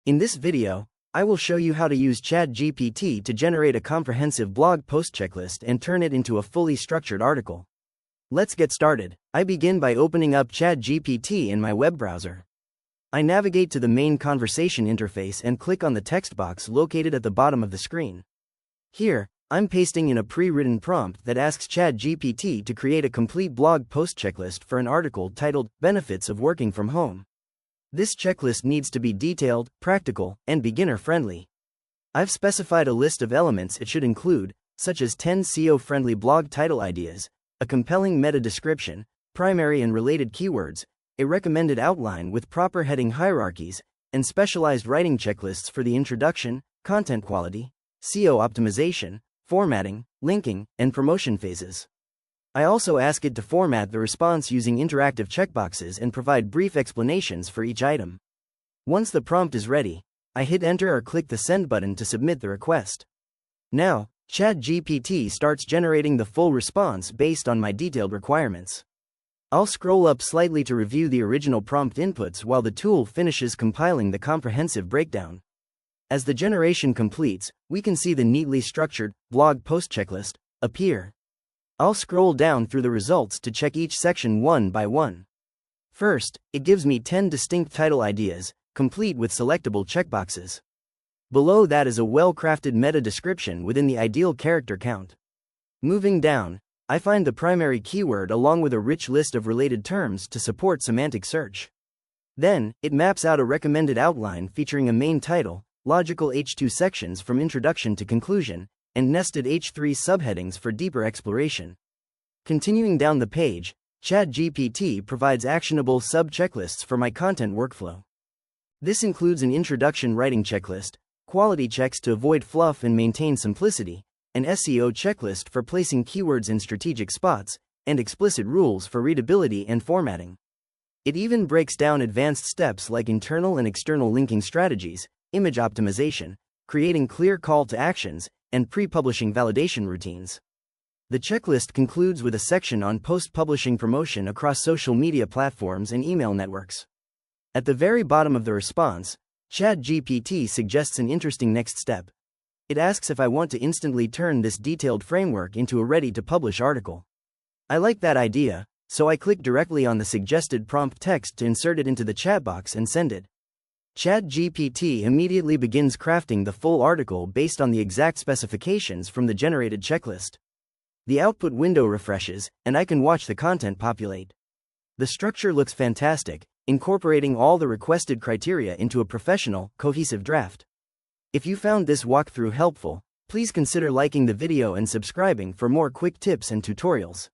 In this video, I will show you how to use ChatGPT to generate a comprehensive blog post checklist and turn it into a fully structured article. Let's get started. I begin by opening up ChatGPT in my web browser. I navigate to the main conversation interface and click on the text box located at the bottom of the screen. Here, I'm pasting in a pre-written prompt that asks ChatGPT to create a complete blog post checklist for an article titled, "Benefits of Working from Home." This checklist needs to be detailed, practical, and beginner-friendly. I've specified a list of elements it should include, such as 10 SEO-friendly blog title ideas, a compelling meta description, primary and related keywords, a recommended outline with proper heading hierarchies, and specialized writing checklists for the introduction, content quality, SEO optimization, formatting, linking, and promotion phases. I also ask it to format the response using interactive checkboxes and provide brief explanations for each item. Once the prompt is ready, I hit enter or click the send button to submit the request. Now, ChatGPT starts generating the full response based on my detailed requirements. I'll scroll up slightly to review the original prompt inputs while the tool finishes compiling the comprehensive breakdown. As the generation completes, we can see the neatly structured blog post checklist appear. I'll scroll down through the results to check each section one by one. First, it gives me 10 distinct title ideas, complete with selectable checkboxes. Below that is a well-crafted meta description within the ideal character count. Moving down, I find the primary keyword along with a rich list of related terms to support semantic search. Then, it maps out a recommended outline featuring a main title, logical H2 sections from introduction to conclusion, and nested H3 subheadings for deeper exploration. Continuing down the page, ChatGPT provides actionable sub-checklists for my content workflow. This includes an introduction writing checklist, quality checks to avoid fluff and maintain simplicity, an SEO checklist for placing keywords in strategic spots, and explicit rules for readability and formatting. It even breaks down advanced steps like internal and external linking strategies, image optimization, creating clear call to actions, and pre-publishing validation routines. The checklist concludes with a section on post-publishing promotion across social media platforms and email networks. At the very bottom of the response, ChatGPT suggests an interesting next step. It asks if I want to instantly turn this detailed framework into a ready-to-publish article. I like that idea, so I click directly on the suggested prompt text to insert it into the chat box and send it. ChatGPT immediately begins crafting the full article based on the exact specifications from the generated checklist. The output window refreshes, and I can watch the content populate. The structure looks fantastic, incorporating all the requested criteria into a professional, cohesive draft. If you found this walkthrough helpful, please consider liking the video and subscribing for more quick tips and tutorials.